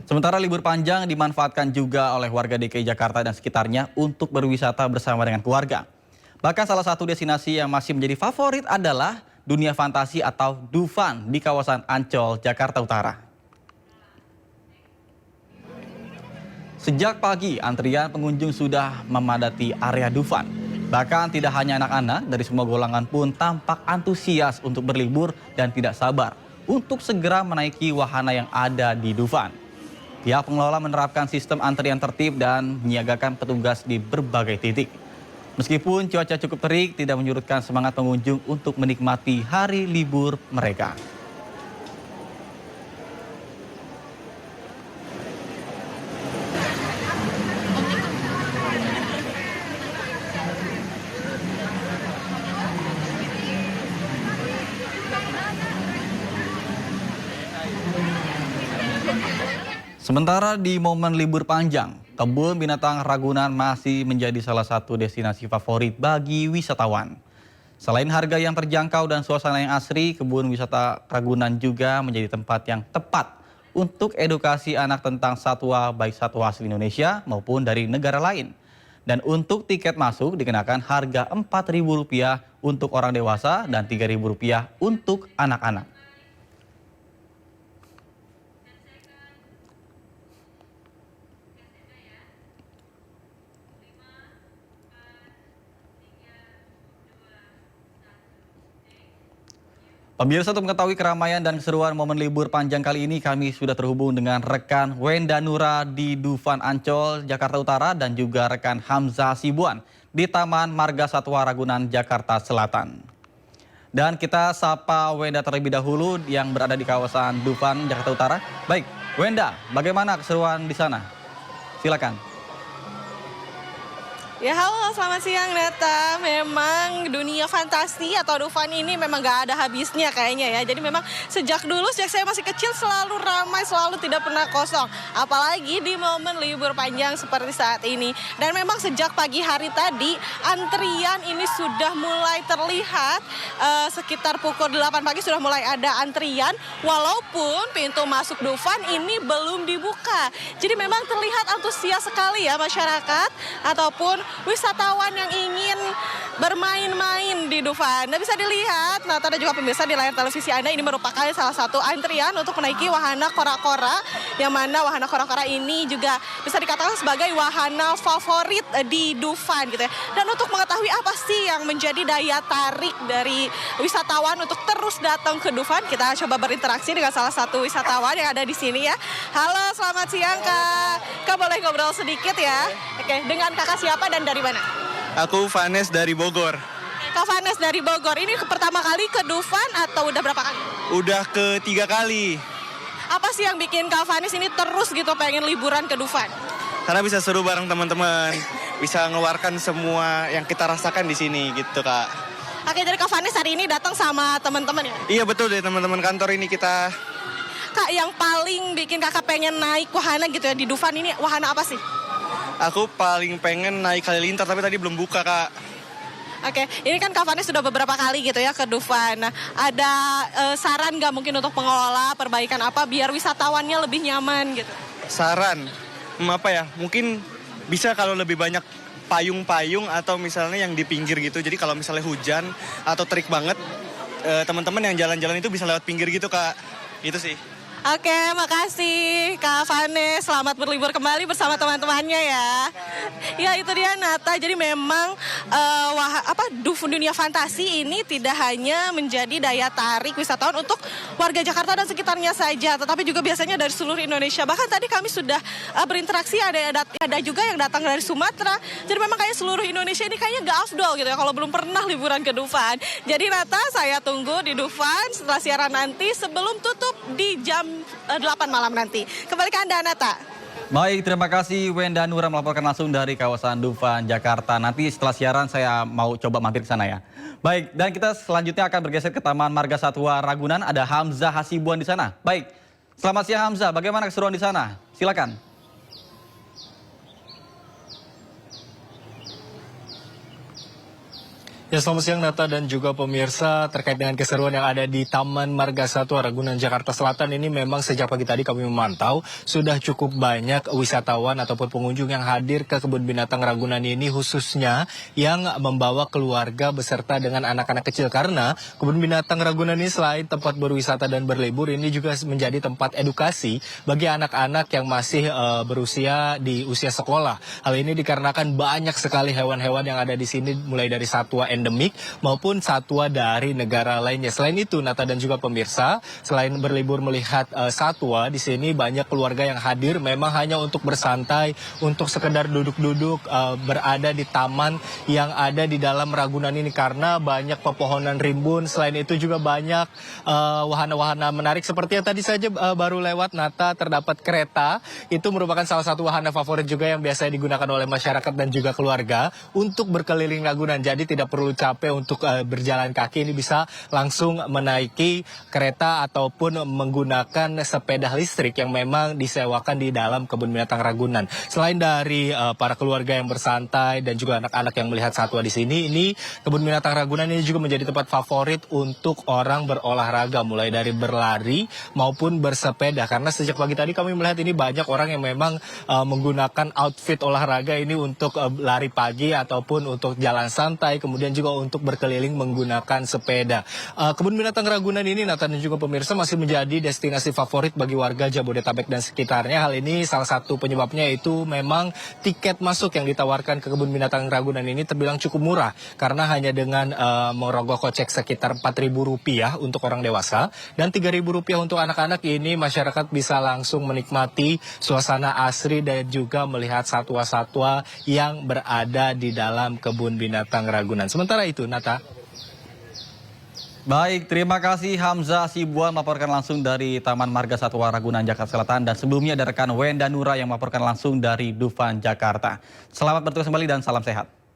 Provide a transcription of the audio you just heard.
Sementara libur panjang dimanfaatkan juga oleh warga DKI Jakarta dan sekitarnya untuk berwisata bersama dengan keluarga. Bahkan salah satu destinasi yang masih menjadi favorit adalah dunia fantasi atau Dufan di kawasan Ancol, Jakarta Utara. Sejak pagi, antrian pengunjung sudah memadati area Dufan. Bahkan tidak hanya anak-anak, dari semua golongan pun tampak antusias untuk berlibur dan tidak sabar untuk segera menaiki wahana yang ada di Dufan. Pihak pengelola menerapkan sistem antrian tertib dan menyiagakan petugas di berbagai titik. Meskipun cuaca cukup terik, tidak menyurutkan semangat pengunjung untuk menikmati hari libur mereka. Sementara di momen libur panjang, kebun binatang Ragunan masih menjadi salah satu destinasi favorit bagi wisatawan. Selain harga yang terjangkau dan suasana yang asri, kebun wisata Ragunan juga menjadi tempat yang tepat untuk edukasi anak tentang satwa, baik satwa asli Indonesia maupun dari negara lain. Dan untuk tiket masuk dikenakan harga Rp4.000 untuk orang dewasa dan Rp3.000 untuk anak-anak. Pemirsa, untuk mengetahui keramaian dan keseruan momen libur panjang kali ini, kami sudah terhubung dengan rekan Wenda Nura di Dufan Ancol, Jakarta Utara, dan juga rekan Hamzah Hasibuan di Taman Marga Satwa Ragunan, Jakarta Selatan. Dan kita sapa Wenda terlebih dahulu yang berada di kawasan Dufan, Jakarta Utara. Baik, Wenda, bagaimana keseruan di sana? Silakan. Ya halo, selamat siang Neta. Memang dunia fantasi atau Dufan ini memang gak ada habisnya kayaknya ya. Jadi memang sejak saya masih kecil selalu ramai, selalu tidak pernah kosong. Apalagi di momen libur panjang seperti saat ini. Dan memang sejak pagi hari tadi antrian ini sudah mulai terlihat. Sekitar pukul 8 pagi sudah mulai ada antrian. Walaupun pintu masuk Dufan ini belum dibuka. Jadi memang terlihat antusias sekali ya masyarakat ataupun wisatawan yang ingin bermain-main di Dufan. Nah, bisa dilihat, Nata dan juga pemirsa di layar televisi Anda, ini merupakan salah satu antrian untuk menaiki wahana kora-kora, yang mana wahana kora-kora ini juga bisa dikatakan sebagai wahana favorit di Dufan gitu ya. Dan untuk mengetahui apa sih yang menjadi daya tarik dari wisatawan untuk terus datang ke Dufan, kita coba berinteraksi dengan salah satu wisatawan yang ada di sini ya. Halo, selamat siang Kak. Kak boleh ngobrol sedikit ya? Oke, dengan kakak siapa dan dari mana? Aku Vanes dari Bogor. Kak Vanes dari Bogor, ini pertama kali ke Dufan atau udah berapa kali? Udah ketiga kali. Apa sih yang bikin Kak Vanes ini terus gitu pengen liburan ke Dufan? Karena bisa seru bareng teman-teman. Bisa ngeluarkan semua yang kita rasakan di sini gitu Kak. Oke, dari Kak Vanes hari ini datang sama teman-teman ya? Iya betul deh, teman-teman kantor ini kita. Kak, yang paling bikin kakak pengen naik wahana gitu ya di Dufan ini wahana apa sih? Aku paling pengen naik Halilintar tapi tadi belum buka Kak. Oke, ini kan Kak Vanes sudah beberapa kali gitu ya ke Dufan. Nah, ada saran nggak mungkin untuk pengelola perbaikan apa biar wisatawannya lebih nyaman gitu? Saran, apa ya? Mungkin bisa kalau lebih banyak payung-payung atau misalnya yang di pinggir gitu. Jadi kalau misalnya hujan atau terik banget, teman-teman yang jalan-jalan itu bisa lewat pinggir gitu Kak. Itu sih. Oke, makasih Kak Vanes. Selamat berlibur kembali bersama teman-temannya ya. Ya itu dia Nata. Jadi memang dunia fantasi ini tidak hanya menjadi daya tarik wisatawan untuk warga Jakarta dan sekitarnya saja, tetapi juga biasanya dari seluruh Indonesia. Bahkan tadi kami sudah berinteraksi, ada juga yang datang dari Sumatera. Jadi memang kayak seluruh Indonesia ini kayaknya gak afdol gitu ya kalau belum pernah liburan ke Dufan. Jadi Nata, saya tunggu di Dufan setelah siaran nanti sebelum tutup di jam 8 malam nanti. Kembali ke Anda, Nata. Baik, terima kasih Wenda Nura melaporkan langsung dari kawasan Dufan, Jakarta. Nanti setelah siaran saya mau coba mampir ke sana ya. Baik, dan kita selanjutnya akan bergeser ke Taman Marga Satwa Ragunan. Ada Hamzah Hasibuan di sana. Baik, selamat siang Hamzah. Bagaimana keseruan di sana? Silakan. Ya, selamat siang Nata dan juga pemirsa. Terkait dengan keseruan yang ada di Taman Marga Satwa Ragunan Jakarta Selatan ini, memang sejak pagi tadi kami memantau sudah cukup banyak wisatawan ataupun pengunjung yang hadir ke kebun binatang Ragunan ini, khususnya yang membawa keluarga beserta dengan anak-anak kecil, karena kebun binatang Ragunan ini selain tempat berwisata dan berlibur, ini juga menjadi tempat edukasi bagi anak-anak yang masih berusia di usia sekolah. Hal ini dikarenakan banyak sekali hewan-hewan yang ada di sini, mulai dari satwa endemik maupun satwa dari negara lainnya. Selain itu, Nata dan juga pemirsa, selain berlibur melihat satwa, di sini banyak keluarga yang hadir memang hanya untuk bersantai, untuk sekedar duduk-duduk berada di taman yang ada di dalam Ragunan ini, karena banyak pepohonan rimbun. Selain itu juga banyak wahana-wahana menarik seperti yang tadi saja baru lewat, Nata, terdapat kereta. Itu merupakan salah satu wahana favorit juga yang biasa digunakan oleh masyarakat dan juga keluarga untuk berkeliling Ragunan. Jadi tidak perlu capek untuk berjalan kaki, ini bisa langsung menaiki kereta ataupun menggunakan sepeda listrik yang memang disewakan di dalam kebun binatang Ragunan. Selain dari para keluarga yang bersantai dan juga anak-anak yang melihat satwa di sini, ini kebun binatang Ragunan ini juga menjadi tempat favorit untuk orang berolahraga, mulai dari berlari maupun bersepeda. Karena sejak pagi tadi kami melihat ini banyak orang yang memang menggunakan outfit olahraga ini untuk lari pagi ataupun untuk jalan santai, kemudian juga untuk berkeliling menggunakan sepeda. Kebun binatang Ragunan ini, Nathan dan juga pemirsa, masih menjadi destinasi favorit bagi warga Jabodetabek dan sekitarnya. Hal ini salah satu penyebabnya itu memang tiket masuk yang ditawarkan ke kebun binatang Ragunan ini terbilang cukup murah, karena hanya dengan merogoh kocek sekitar Rp4.000 untuk orang dewasa dan Rp3.000 untuk anak-anak. Ini masyarakat bisa langsung menikmati suasana asri dan juga melihat satwa-satwa yang berada di dalam kebun binatang Ragunan. Sementara itu, Nata. Baik, terima kasih Hamzah Sibuan melaporkan langsung dari Taman Marga Satwa Ragunan Jakarta Selatan, dan sebelumnya ada rekan Wenda Nura yang melaporkan langsung dari Dufan Jakarta. Selamat bertugas kembali dan salam sehat.